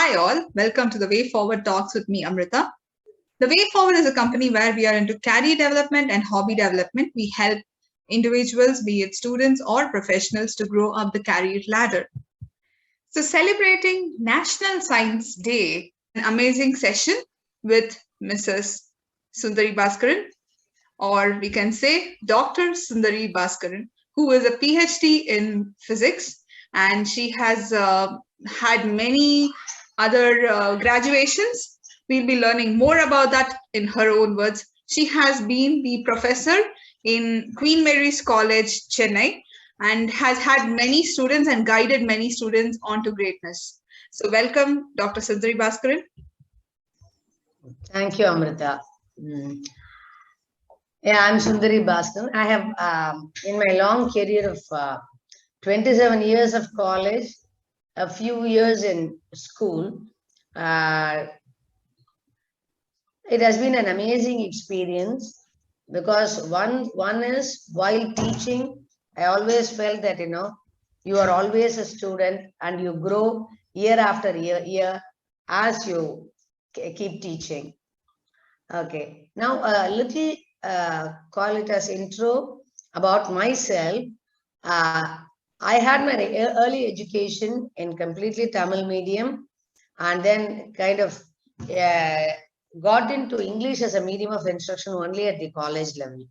Hi all, welcome to the Way Forward Talks with me, Amrita. The Way Forward is a company where we are into career development and hobby development. We help individuals, be it students or professionals, to grow up the career ladder. So, celebrating National Science Day, an amazing session with Mrs. Sundari Bhaskaran, or we can say Dr. Sundari Bhaskaran, who is a PhD in physics, and she has had many other graduations. We'll be learning more about that in her own words. She has been the professor in Queen Mary's College, Chennai, and has had many students and guided many students onto greatness. So, welcome, Dr. Sundari Bhaskaran. Thank you, Amrita. Yeah, I'm Sundari Bhaskaran. I have, in my long career of 27 years of college, a few years in school, it has been an amazing experience because one is while teaching, I always felt that, you are always a student and you grow year after year as you keep teaching. Okay, now a little call it as intro about myself. I had my early education in completely Tamil medium and then kind of got into English as a medium of instruction only at the college level.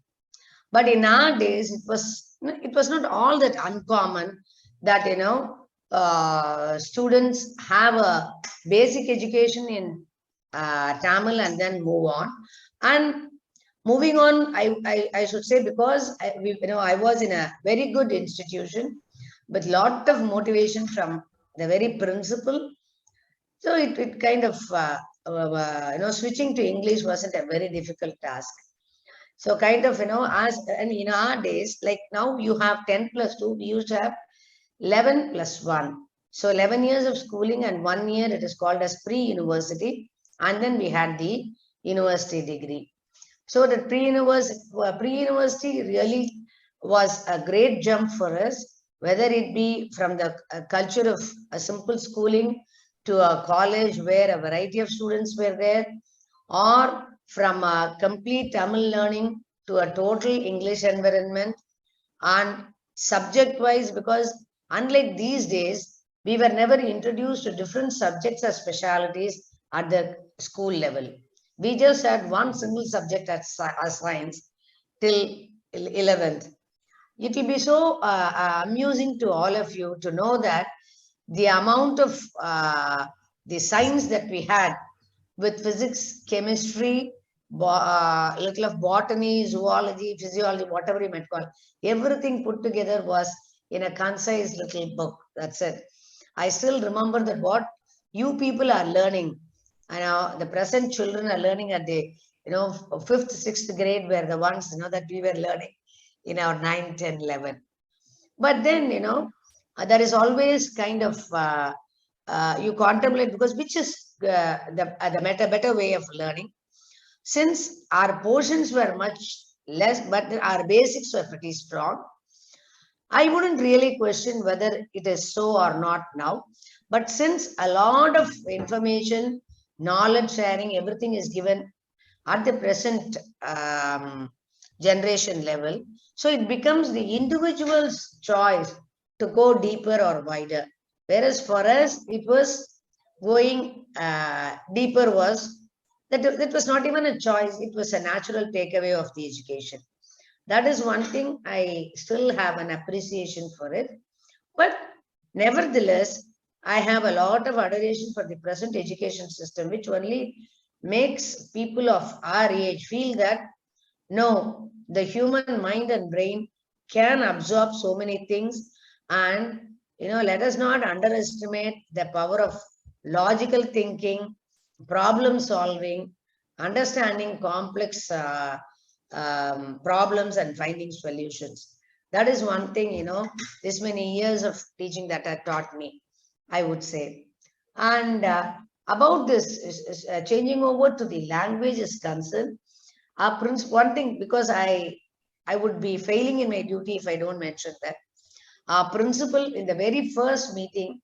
But in our days, it was not all that uncommon that, students have a basic education in Tamil and then move on. And moving on, I should say, because I was in a very good institution with lot of motivation from the very principal. So it kind of, switching to English wasn't a very difficult task. So kind of, and in our days, like now you have 10 plus 2, we used to have 11 plus 1. So 11 years of schooling and 1 year, it is called as pre-university. And then we had the university degree. So the pre-university really was a great jump for us, whether it be from the culture of a simple schooling to a college where a variety of students were there, or from a complete Tamil learning to a total English environment, and subject-wise, because unlike these days, we were never introduced to different subjects or specialities at the school level. We just had one single subject as science till 11th. It will be so amusing to all of you to know that the amount of the science that we had with physics, chemistry, little of botany, zoology, physiology, whatever you might call, everything put together was in a concise little book. That's it. I still remember that what you people are learning, the present children are learning at the, 5th, 6th grade were the ones, that we were learning in our 9, 10, 11. But then, there is always kind of, you contemplate, because which is the better way of learning. Since our portions were much less, but our basics were pretty strong, I wouldn't really question whether it is so or not now. But since a lot of information, knowledge sharing, everything is given at the present generation level, so it becomes the individual's choice to go deeper or wider. Whereas for us, it was going deeper was that was not even a choice. It was a natural takeaway of the education. That is one thing I still have an appreciation for it. But nevertheless, I have a lot of adoration for the present education system, which only makes people of our age feel that, no, the human mind and brain can absorb so many things. And, let us not underestimate the power of logical thinking, problem solving, understanding complex problems and finding solutions. That is one thing, this many years of teaching that have taught me, I would say. And about this, changing over to the language is concerned, one thing, because I would be failing in my duty if I don't mention that. Our principal in the very first meeting,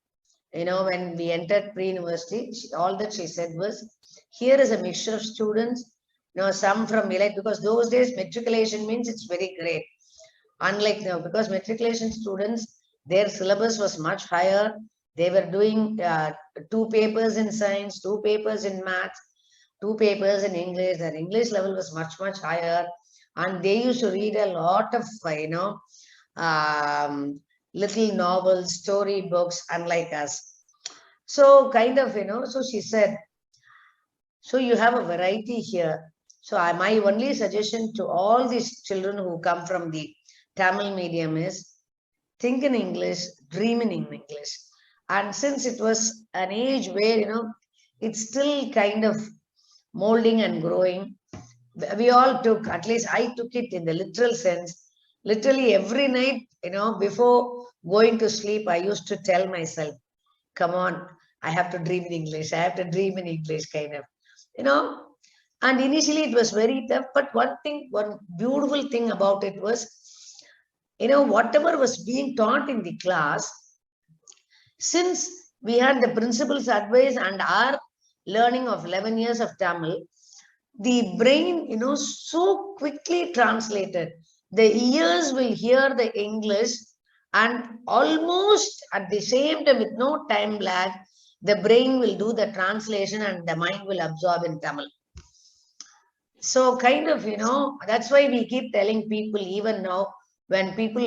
when we entered pre-university, all that she said was, here is a mixture of students, some from elite, because those days matriculation means it's very great. Unlike now, because matriculation students, their syllabus was much higher. They were doing 2 papers in science, 2 papers in maths, 2 papers in English. Their English level was much, much higher. And they used to read a lot of, little novels, story books, unlike us. So kind of, so she said, so you have a variety here. So my only suggestion to all these children who come from the Tamil medium is, think in English, dream in English. And since it was an age where, it's still kind of molding and growing, we all took, at least I took it in the literal sense. Literally every night, before going to sleep, I used to tell myself, come on, I have to dream in English. I have to dream in English, kind of, And initially it was very tough. But one beautiful thing about it was, whatever was being taught in the class, since we had the principal's advice and our learning of 11 years of Tamil, the brain, so quickly translated. The ears will hear the English, and almost at the same time, with no time lag, the brain will do the translation and the mind will absorb in Tamil. So kind of, that's why we keep telling people, even now, when people,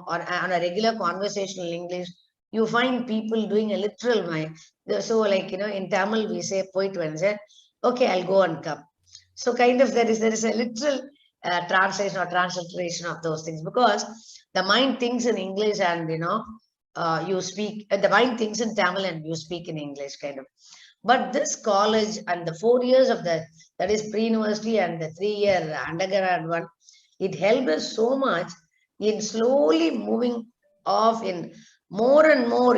on a regular conversational English, you find people doing a literal mind. So like, in Tamil, we say, poit Wednesday, okay, I'll go and come. So kind of there is a literal translation or transliteration of those things, because the mind thinks in English and, you speak, the mind thinks in Tamil and you speak in English, kind of. But this college and the 4 years of that is pre-university and the 3-year undergrad one, it helped us so much in slowly moving off in more and more,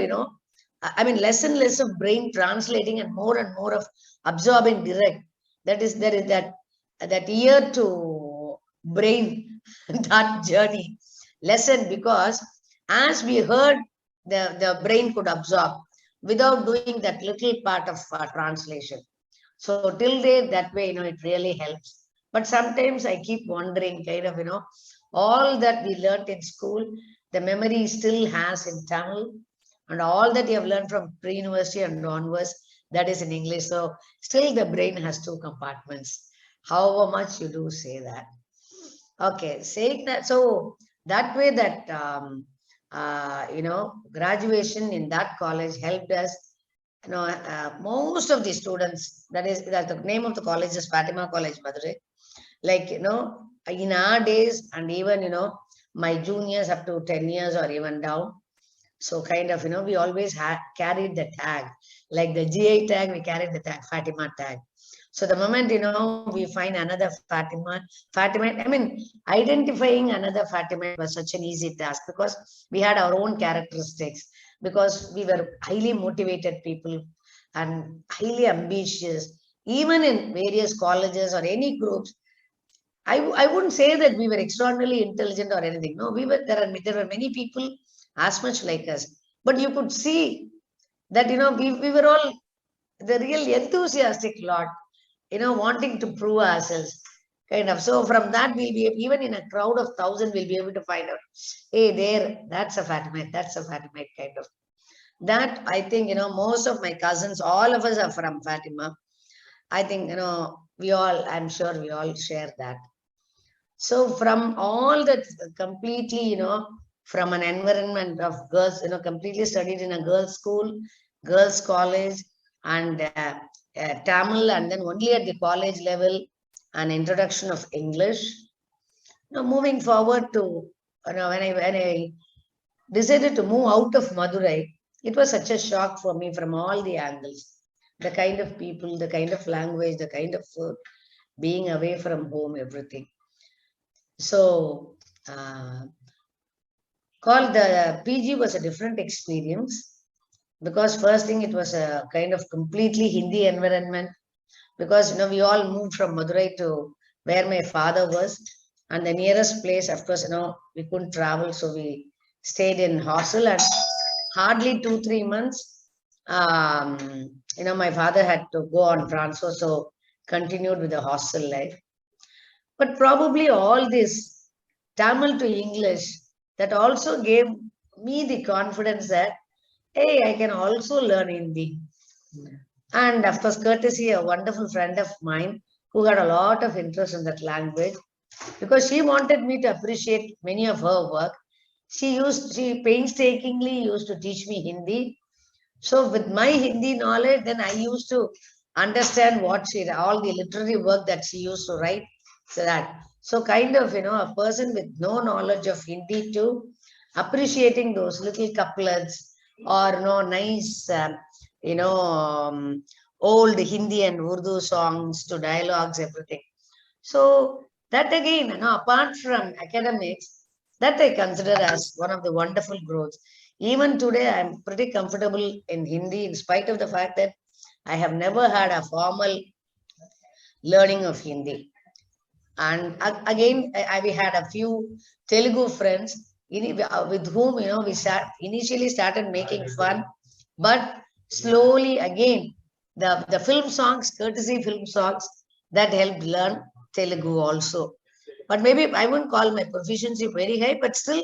less and less of brain translating and more of absorbing direct. There is that ear to brain, that journey lesson, because as we heard, the brain could absorb without doing that little part of translation. So till date, that way, it really helps. But sometimes I keep wondering, kind of, all that we learned in school, the memory still has in Tamil, and all that you have learned from pre-university and onwards, that is in English. So still the brain has 2 compartments, however much you do say that. Okay, saying that, so that way that, graduation in that college helped us. Most of the students, that the name of the college is Fatima College, Madras. Like, in our days, and even, my juniors up to 10 years or even down. So kind of, we always carried the tag, like the GI tag, we carried the tag, Fatima tag. So the moment, we find another Fatima, identifying another Fatima was such an easy task, because we had our own characteristics, because we were highly motivated people and highly ambitious, even in various colleges or any groups. I wouldn't say that we were extraordinarily intelligent or anything. No, there were many people as much like us, but you could see that, we were all the real enthusiastic lot, wanting to prove ourselves, kind of. So from that, we'll be, even in a crowd of 1,000, we'll be able to find out, hey, that's a Fatimite, kind of. That, I think, most of my cousins, all of us are from Fatima. I think, I'm sure we all share that. So from all that, completely, from an environment of girls, completely studied in a girls' school, girls' college, and Tamil, and then only at the college level, an introduction of English. Moving forward to, when I decided to move out of Madurai, it was such a shock for me from all the angles. The kind of people, the kind of language, the kind of food, being away from home, everything. So, the PG was a different experience, because first thing, it was a kind of completely Hindi environment, because, we all moved from Madurai to where my father was, and the nearest place, of course, we couldn't travel, so we stayed in hostel, and hardly 2-3 months, My father had to go on transfer, so continued with the hostel life. But probably all this Tamil to English, that also gave me the confidence that, hey, I can also learn Hindi. And of course, courtesy, a wonderful friend of mine who had a lot of interest in that language, because she wanted me to appreciate many of her work. She painstakingly used to teach me Hindi. So with my Hindi knowledge, then I used to understand all the literary work that she used to write. So kind of, a person with no knowledge of Hindi too, appreciating those little couplets or nice, old Hindi and Urdu songs to dialogues, everything. So that again, apart from academics, that I consider as one of the wonderful growths. Even today, I'm pretty comfortable in Hindi, in spite of the fact that I have never had a formal learning of Hindi. And again, we had a few Telugu friends with whom we initially started making fun, but slowly again the film songs, courtesy film songs, that helped learn Telugu also. But maybe I wouldn't call my proficiency very high, but still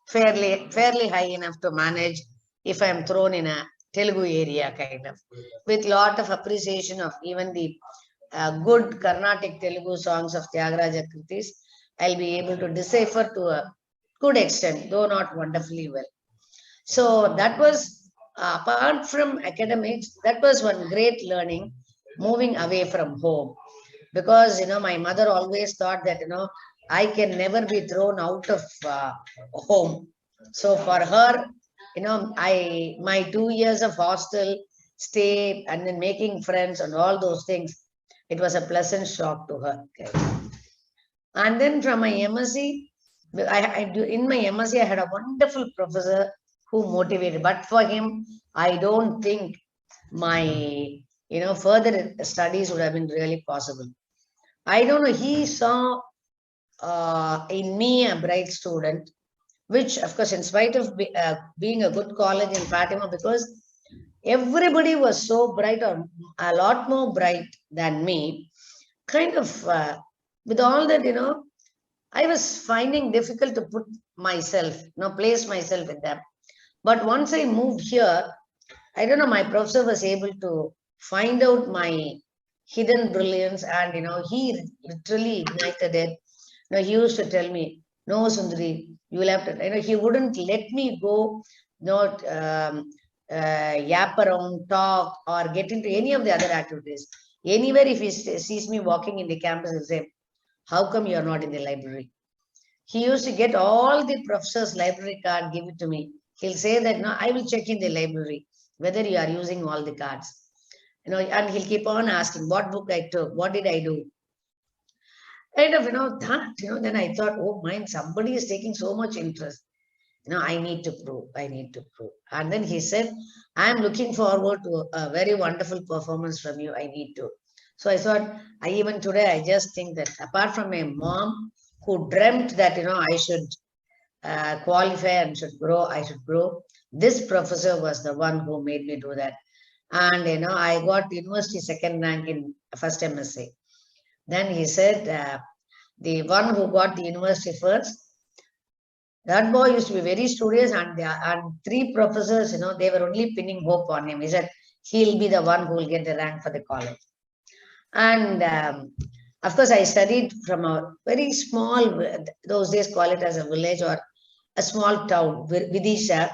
fairly high enough to manage if I am thrown in a Telugu area, kind of, with lot of appreciation of even the good Carnatic Telugu songs of Tyagaraja Kritis. I'll be able to decipher to a good extent, though not wonderfully well. So that was, apart from academics, that was one great learning, moving away from home. Because, my mother always thought that, I can never be thrown out of home. So for her, my 2 years of hostel stay and then making friends and all those things, it was a pleasant shock to her. Okay. And then from my MSc, in my MSc, I had a wonderful professor who motivated. But for him, I don't think my further studies would have been really possible. I don't know. He saw in me a bright student, which, of course, in spite of being a good college in Fatima, because everybody was so bright, or a lot more bright than me, kind of, with all that, I was finding difficult to put myself, place myself in them. But once I moved here, I don't know, my professor was able to find out my hidden brilliance, and, he literally ignited it. He used to tell me, no, Sundari, you will have to, he wouldn't let me go, not yap around, talk, or get into any of the other activities. Anywhere, if he sees me walking in the campus, he'll say, how come you are not in the library? He used to get all the professor's library card, give it to me. He'll say that, no, I will check in the library whether you are using all the cards. And he'll keep on asking what book I took, what did I do. Kind of, then I thought, oh, somebody is taking so much interest. I need to prove. And then he said, I'm looking forward to a very wonderful performance from you. I need to. So I thought, even today, I just think that apart from my mom, who dreamt that, I should qualify and I should grow. This professor was the one who made me do that. And, I got university second rank in first MSc. Then he said, the one who got the university first, that boy used to be very studious, and three professors, they were only pinning hope on him. He said, he'll be the one who will get the rank for the college. And of course, I studied from a very small, those days call it as a village or a small town, Vidisha.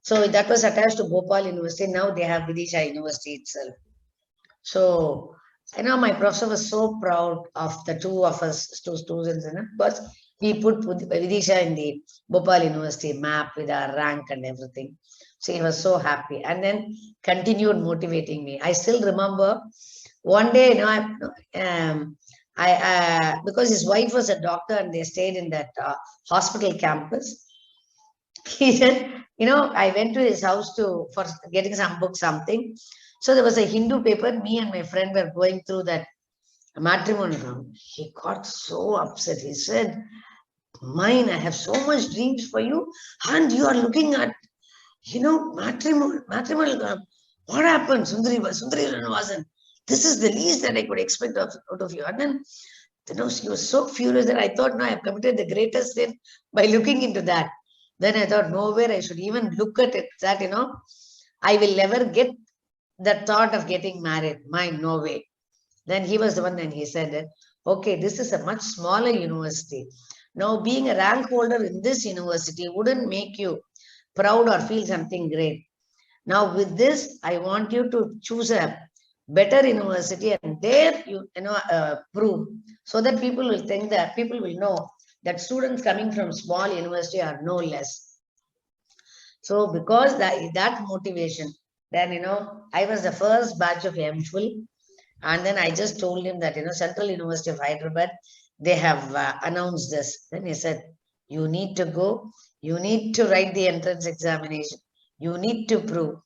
So that was attached to Bhopal University. Now they have Vidisha University itself. So, my professor was so proud of the two of us, two students, because we put Vidisha in the Bhopal University map with our rank and everything. So he was so happy, and then continued motivating me. I still remember one day, because his wife was a doctor and they stayed in that hospital campus. He said, I went to his house for getting some book, something. So there was a Hindu paper. Me and my friend were going through that matrimonial. He got so upset. He said, I have so much dreams for you, and you are looking at, matrimonial. What happened? Sundari wasn't. This is the least that I could expect out of you. And then, she was so furious that I thought, no, I've committed the greatest sin by looking into that. Then I thought, nowhere I should even look at it, that, I will never get the thought of getting married. Mine, no way. Then he was the one, and he said that, okay, this is a much smaller university. Now, being a rank holder in this university wouldn't make you proud or feel something great. Now, with this, I want you to choose a better university, and there prove, so that people will know that students coming from small university are no less. So because that motivation, then I was the first batch of MPhil, and then I just told him that Central University of Hyderabad, they have announced this. Then he said, "You need to go. You need to write the entrance examination. You need to prove."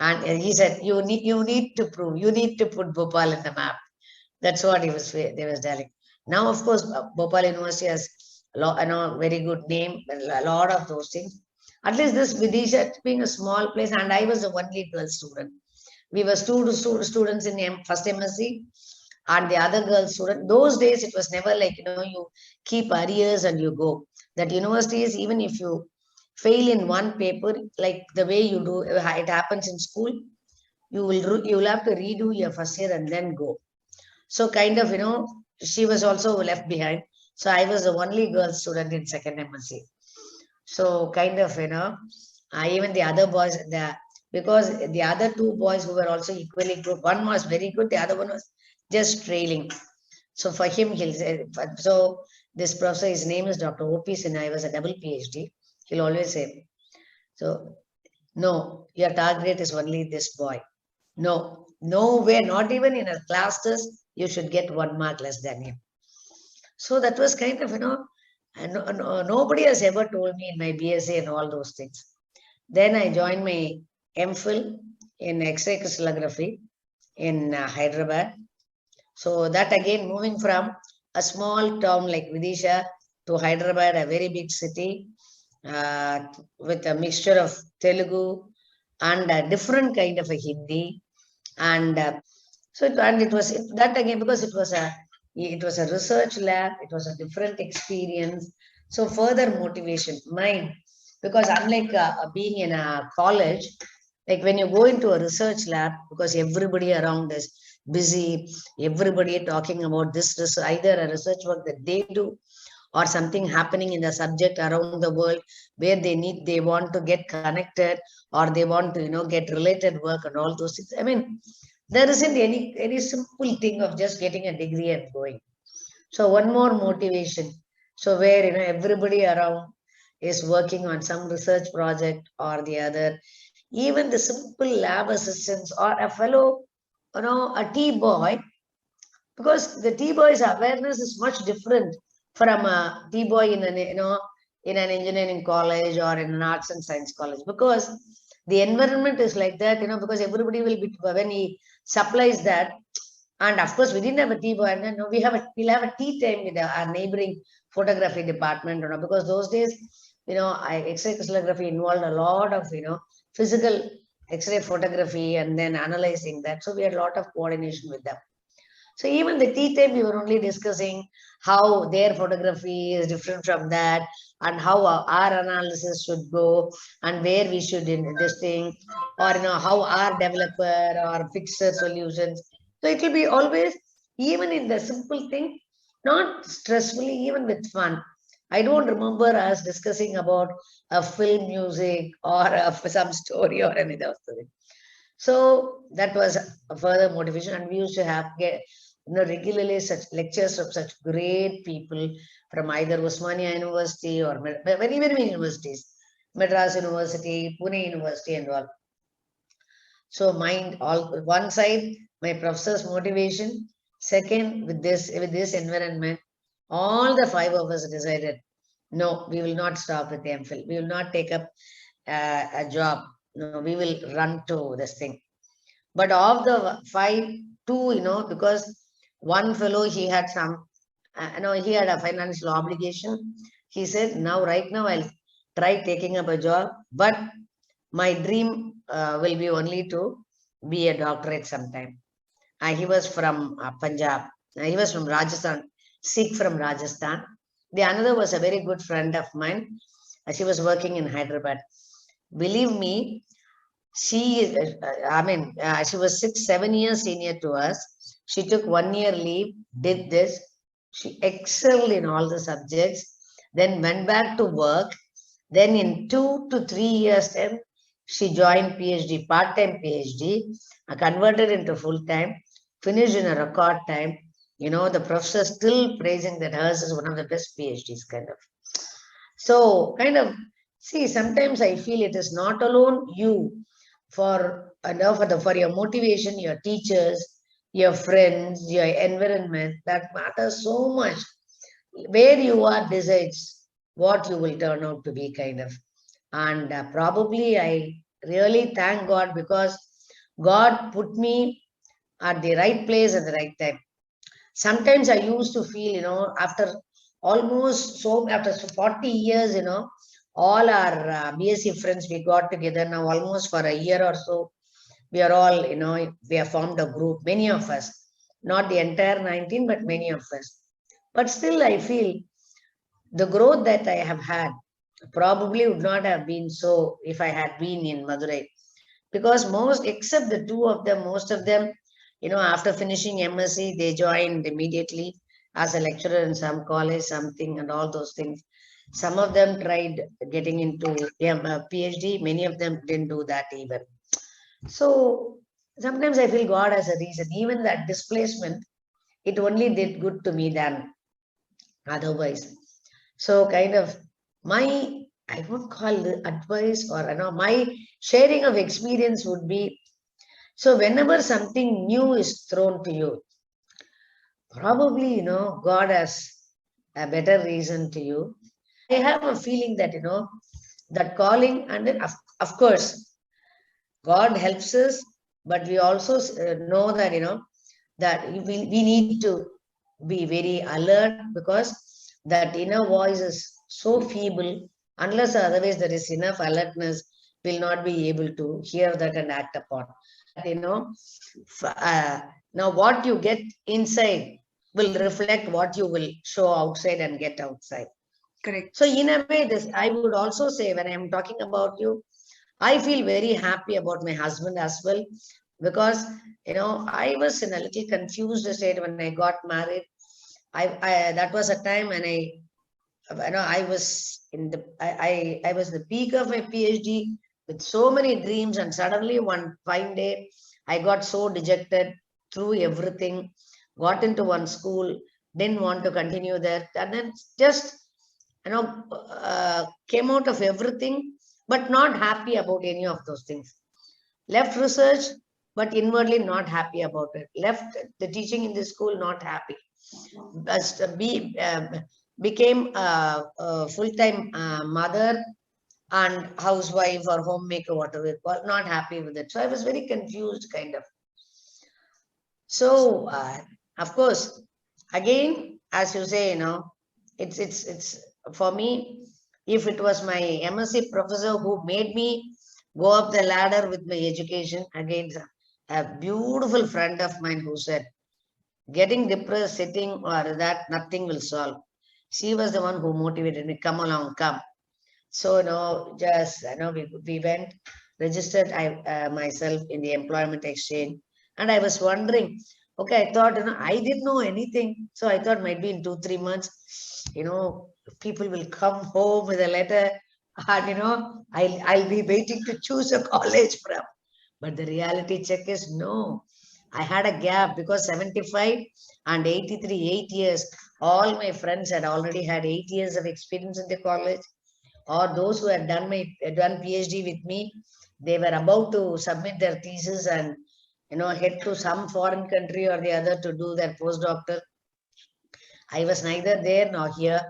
And he said, you need to prove. You need to put Bhopal in the map." That's what they was telling. Now, of course, Bhopal University has very good name, a lot of those things. At least this Vidisha being a small place, and I was the only girl student. We were students in first MSc, and the other girl student. Those days, it was never like, you keep arrears and you go. That universities, even if you fail in one paper, like the way you do, it happens in school, you will have to redo your first year and then go. So kind of, she was also left behind. So I was the only girl student in second MSc. So kind of, even the other boys, because the other two boys who were also equally good, one was very good, the other one was just trailing. So for him, he'll say, so this professor, his name is Dr. O.P. Sinha, I was a double PhD. He'll always say, so, no, your target is only this boy. No, nowhere, not even in a class test, you should get 1 mark less than him. So that was kind of, and nobody has ever told me in my BSc and all those things. Then I joined my MPhil in X-ray crystallography in Hyderabad. So that again, moving from a small town like Vidisha to Hyderabad, a very big city, with a mixture of Telugu and a different kind of a Hindi. And it was that again, because it was a research lab, it was a different experience. So further motivation, mine, because unlike being in a college, like when you go into a research lab, because everybody around is busy, everybody talking about this, either a research work that they do or something happening in the subject around the world where they want to get connected, or they want to, get related work and all those things. I mean, there isn't any simple thing of just getting a degree and going. So one more motivation. So where, everybody around is working on some research project or the other. Even the simple lab assistants or a fellow, a tea boy, because the tea boy's awareness is much different from a tea boy in an engineering college or in an arts and science college, because the environment is like that, because everybody will be, when he supplies that. And of course, we didn't have a tea boy, and then we'll have a tea time with our neighboring photography department, because those days, X-ray crystallography involved a lot of, physical X-ray photography and then analyzing that. So we had a lot of coordination with them. So even the tea time, we were only discussing how their photography is different from that, and how our analysis should go, and where we should in this thing, or how our developer or fixer solutions. So it will be always, even in the simple thing, not stressfully, even with fun. I don't remember us discussing about a film music or some story or anything else. So that was a further motivation, and we used to have regularly such lectures from such great people from either Osmania University or many universities, Madras University, Pune University, and all. So mind all one side, my professor's motivation. Second, with this environment, all the 5 of us decided, no, we will not stop with the MPhil. We will not take up a job. No, we will run to this thing. But of the 5, 2, because one fellow, he had he had a financial obligation. He said, right now I'll try taking up a job, but my dream will be only to be a doctorate sometime. He was from Punjab. He was from Rajasthan, Sikh from Rajasthan. The another was a very good friend of mine. She was working in Hyderabad. Believe me, she was 6, 7 years senior to us. She took 1 year leave, did this. She excelled in all the subjects, then went back to work. Then in 2 to 3 years, then she joined PhD, part-time PhD, converted into full-time, finished in a record time. The professor still praising that hers is one of the best PhDs, kind of. So, kind of, see, sometimes I feel it is not alone you for your motivation, your teachers, your friends, your environment, that matters so much. Where you are decides what you will turn out to be, kind of. And probably I really thank God, because God put me at the right place at the right time. Sometimes I used to feel, after after 40 years, all our BSc friends, we got together now almost for a year or so. We are all, we have formed a group, many of us, not the entire 19, but many of us. But still, I feel the growth that I have had probably would not have been so if I had been in Madurai. Because except the two of them, most of them, after finishing MSc, they joined immediately as a lecturer in some college, something, and all those things. Some of them tried getting into PhD. Many of them didn't do that even. So sometimes I feel God has a reason. Even that displacement, it only did good to me than otherwise. So kind of I won't call the advice, or my sharing of experience would be, so whenever something new is thrown to you, probably, God has a better reason to you. I have a feeling that, that calling, and then of course, God helps us, but we also know that, that we need to be very alert, because that inner voice is so feeble. Unless otherwise there is enough alertness, will not be able to hear that and act upon. Now what you get inside will reflect what you will show outside and get outside. Correct. So in a way, this I would also say, when I am talking about you, I feel very happy about my husband as well, because I was in a little confused state when I got married. I that was a time when I was I was the peak of my PhD with so many dreams, and suddenly one fine day I got so dejected, through everything, got into one school, didn't want to continue there, and then just came out of everything, but not happy about any of those things. Left research, but inwardly not happy about it. Left the teaching in the school, not happy. Became a full-time mother and housewife or homemaker, whatever it was, not happy with it. So I was very confused, kind of. So, of course, again, as you say, it's for me, if it was my MSc professor who made me go up the ladder with my education, again, a beautiful friend of mine who said, getting depressed, sitting, or that, nothing will solve. She was the one who motivated me, come along, come. So, just, we went, registered myself in the employment exchange, and I was wondering, okay, I thought, I didn't know anything. So I thought maybe in 2, 3 months, people will come home with a letter, and, I'll be waiting to choose a college from. But the reality check is no. I had a gap, because 75 and 83, 8 years, all my friends had already had 8 years of experience in the college, or those who had done PhD with me, they were about to submit their thesis and head to some foreign country or the other to do their postdoctoral. I was neither there nor here.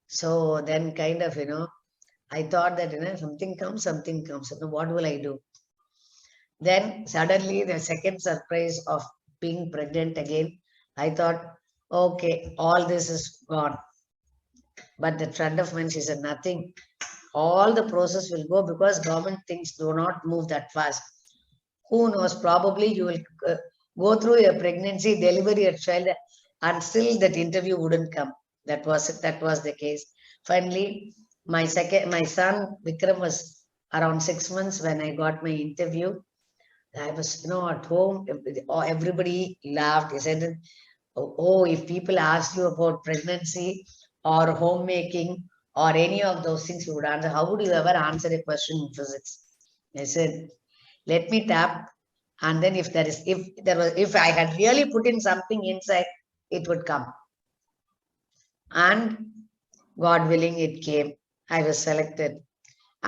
So then kind of, I thought that, something comes, something comes. What will I do? Then suddenly the second surprise of being pregnant again, I thought, okay, all this is gone. But the friend of mine, she said, nothing. all the process will go, because government things do not move that fast. Who knows, probably you will go through a pregnancy, deliver your child, and still that interview wouldn't come. That was it. That was the case. Finally, my son Vikram was around 6 months when I got my interview. I was, at home. Everybody laughed. They said, "Oh, if people asked you about pregnancy or homemaking or any of those things, you would answer. How would you ever answer a question in physics?" I said, "Let me tap, and then if I had really put in something inside, it would come." And God willing, it came. I was selected.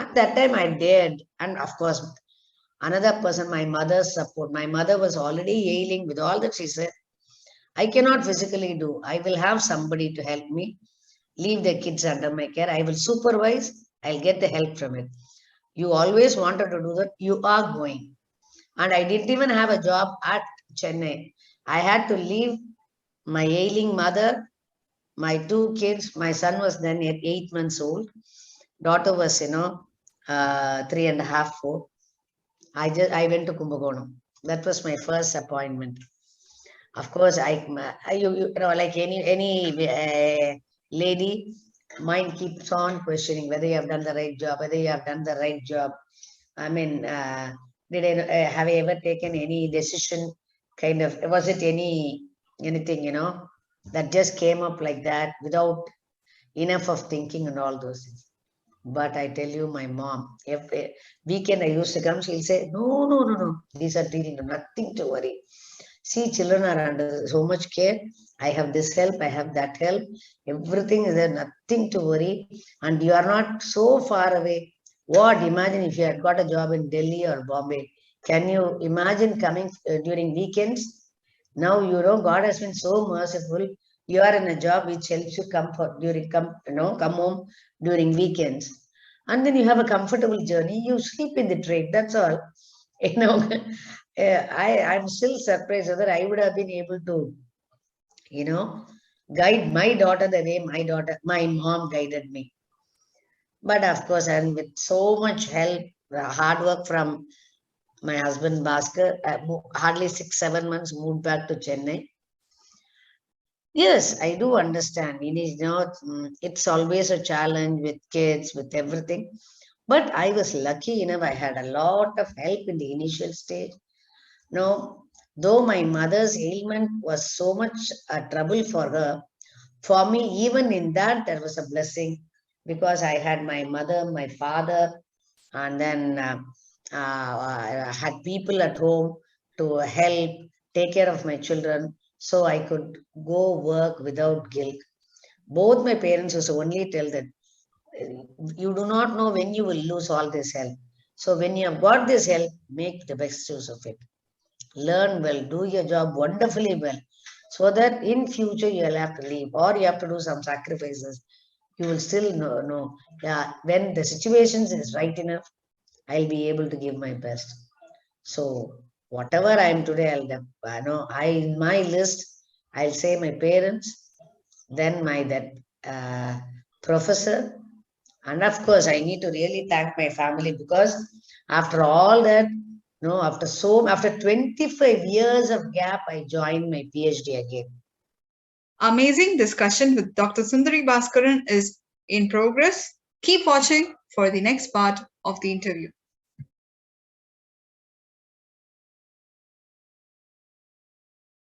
At that time, I dared, and of course, another person, my mother's support. My mother was already ailing. With all that, she said, "I cannot physically do. I will have somebody to help me. Leave the kids under my care. I will supervise. I'll get the help from it. You always wanted to do that. You are going." And I didn't even have a job at Chennai. I had to leave my ailing mother, my two kids. My son was then 8 months old. Daughter was, 3.5, 4. I went to Kumbakonam. That was my first appointment. Of course, like any lady, mind keeps on questioning whether you have done the right job, whether you have done the right job. I mean, have I ever taken any decision? Kind of, was it anything that just came up like that without enough of thinking and all those things? But I tell you, my mom, every weekend I used to come, she'll say, "No, no, no, no, these are dealing, nothing to worry. See, children are under so much care. I have this help, I have that help. Everything is there, nothing to worry. And you are not so far away. What? Imagine if you had got a job in Delhi or Bombay. Can you imagine coming during weekends? Now, God has been so merciful. You are in a job which helps you come home during weekends. And then you have a comfortable journey. You sleep in the train. That's all. You know, I'm still surprised whether I would have been able to, guide my daughter the way my mom guided me. But of course, and with so much help, hard work from my husband Bhaskar, hardly 6, 7 months, moved back to Chennai. Yes, I do understand. It's always a challenge with kids, with everything. But I was lucky enough, I had a lot of help in the initial stage. No, though my mother's ailment was so much a trouble for me, even in that, there was a blessing, because I had my mother, my father, and then I had people at home to help take care of my children, so I could go work without guilt. Both my parents used to only tell that you do not know when you will lose all this help. So when you have got this help, make the best use of it. Learn well, do your job wonderfully well, so that in future you'll have to leave or you have to do some sacrifices. You will still know, yeah, when the situations is right enough, I'll be able to give my best. So whatever I am today, in my list, I'll say my parents, then that professor, and of course, I need to really thank my family, because after all that, after 25 years of gap, I joined my PhD again. Amazing discussion with Dr. Sundari Bhaskaran is in progress. Keep watching for the next part of the interview.